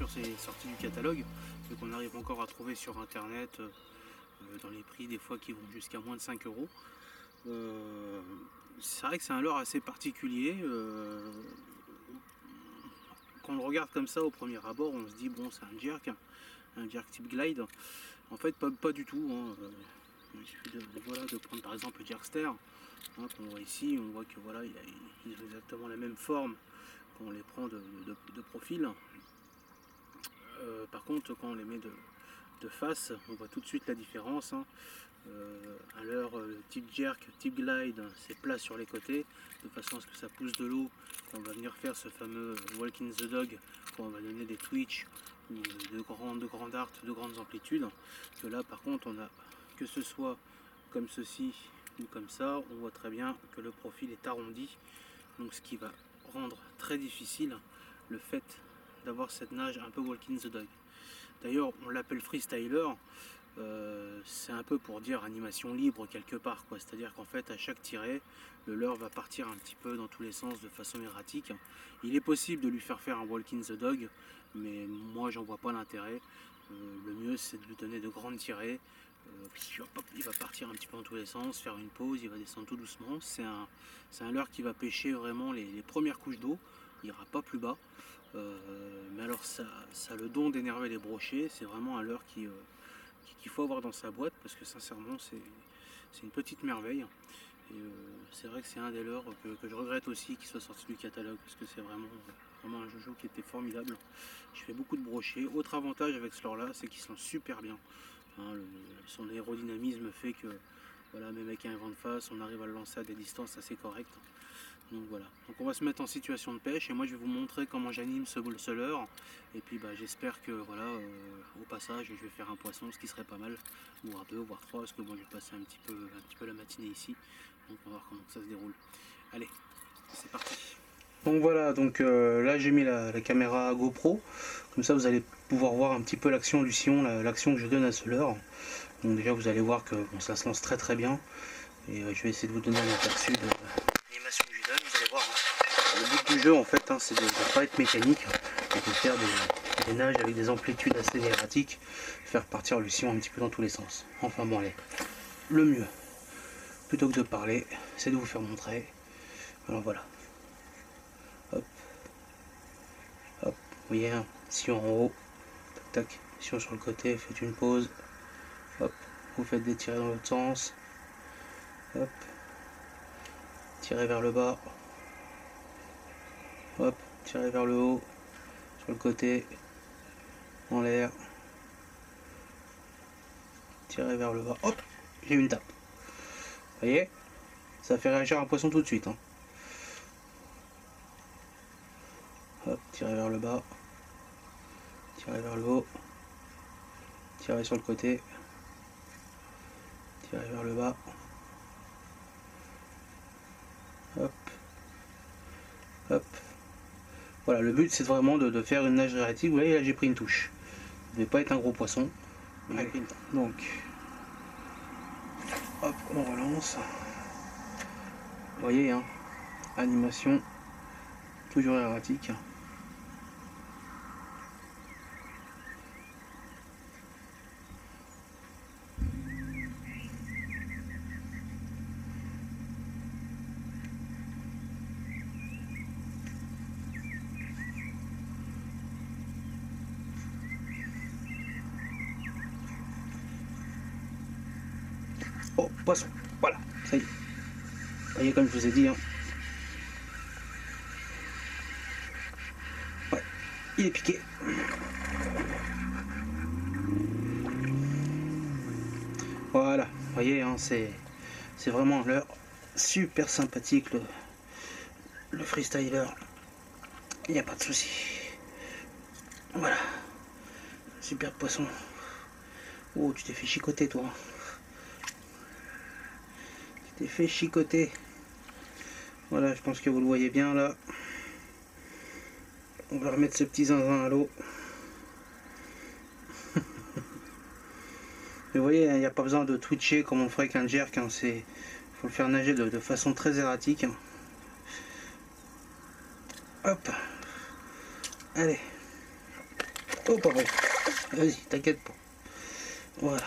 sûr c'est sorti du catalogue, mais qu'on arrive encore à trouver sur internet dans les prix des fois qui vont jusqu'à moins de 5 euros. C'est vrai que c'est un leurre assez particulier. Quand on le regarde comme ça au premier abord, on se dit bon, c'est un jerk type glide. En fait, pas du tout. Hein. Il suffit de prendre par exemple le jerkster, hein, qu'on voit ici. On voit que voilà, ils ont exactement la même forme quand on les prend de profil. Par contre, quand on les met de face, on voit tout de suite la différence. Hein. Un leurre type jerk, type glide, c'est plat sur les côtés, de façon à ce que ça pousse de l'eau quand on va venir faire ce fameux walk in the dog, quand on va donner des twitch ou de grands darts, de grandes amplitudes. Que là par contre on a, que ce soit comme ceci ou comme ça, on voit très bien que le profil est arrondi, donc ce qui va rendre très difficile le fait d'avoir cette nage un peu walk in the dog. D'ailleurs on l'appelle freestyler. C'est un peu pour dire animation libre quelque part, quoi. C'est-à-dire qu'en fait à chaque tirée le leurre va partir un petit peu dans tous les sens de façon erratique. Il est possible de lui faire un walk in the dog, mais moi j'en vois pas l'intérêt. Le mieux c'est de lui donner de grandes tirées. Il va partir un petit peu dans tous les sens, faire une pause, il va descendre tout doucement. C'est un leurre qui va pêcher vraiment les premières couches d'eau, il ira pas plus bas. Mais alors ça a le don d'énerver les brochets. C'est vraiment un leurre qu'il faut avoir dans sa boîte, parce que sincèrement c'est une petite merveille. Et c'est vrai que c'est un des leurres que je regrette aussi qu'il soit sorti du catalogue, parce que c'est vraiment un joujou qui était formidable. Je fais beaucoup de brochets. Autre avantage avec ce leurre là, c'est qu'il se lance super bien. Hein, son aérodynamisme fait que voilà, même avec un vent de face, on arrive à le lancer à des distances assez correctes. Donc voilà, donc on va se mettre en situation de pêche et moi je vais vous montrer comment j'anime ce leurre. Et puis j'espère que voilà, au passage je vais faire un poisson, ce qui serait pas mal, voire deux, voire trois, parce que moi je vais passer un petit peu la matinée ici. Donc on va voir comment ça se déroule. Allez, c'est parti. Donc voilà, donc là j'ai mis la caméra GoPro, comme ça vous allez pouvoir voir un petit peu l'action du sillon, l'action que je donne à ce leurre. Donc déjà vous allez voir que bon, ça se lance très bien, et je vais essayer de vous donner un aperçu de l'animation que je donne. Vous allez voir, hein. Le but du jeu en fait, hein, c'est de ne pas être mécanique et de faire des nages avec des amplitudes assez erratiques, faire partir le sillon un petit peu dans tous les sens. Enfin bon allez, le mieux, plutôt que de parler, c'est de vous faire montrer. Alors voilà. Hop, hop, vous voyez, hein, sillon en haut, tac, tac, sillon sur le côté, faites une pause, hop, vous faites des tirées dans l'autre sens, hop, tirez vers le bas, hop, tirez vers le haut, sur le côté, en l'air, tirez vers le bas, hop, j'ai une tape. Vous voyez, ça fait réagir un poisson tout de suite. Hein. Hop, tirez vers le bas, tirez vers le haut, tirez sur le côté, tirez vers le bas, hop, hop. Voilà, le but c'est vraiment de faire une nage erratique. Vous voyez, là j'ai pris une touche. Ça ne devait pas être un gros poisson. Allez, donc, hop, on relance. Vous voyez, hein, animation toujours erratique. Oh, poisson, voilà, ça y est. Vous voyez, comme je vous ai dit, hein. Ouais, il est piqué. Voilà, vous voyez, hein, c'est vraiment un leurre super sympathique, le freestyler. Il n'y a pas de souci. Voilà, super poisson. Oh, tu t'es fait chicoter, toi. Tu t'es fait chicoter. Voilà, je pense que vous le voyez bien là. On va remettre ce petit zinzin à l'eau. Mais vous voyez, il n'y a pas besoin de twitcher comme on ferait avec un jerk. Hein. Il faut le faire nager de façon très erratique. Hein. Hop. Allez. Oh, pas bon. Vas-y, t'inquiète pas. Voilà.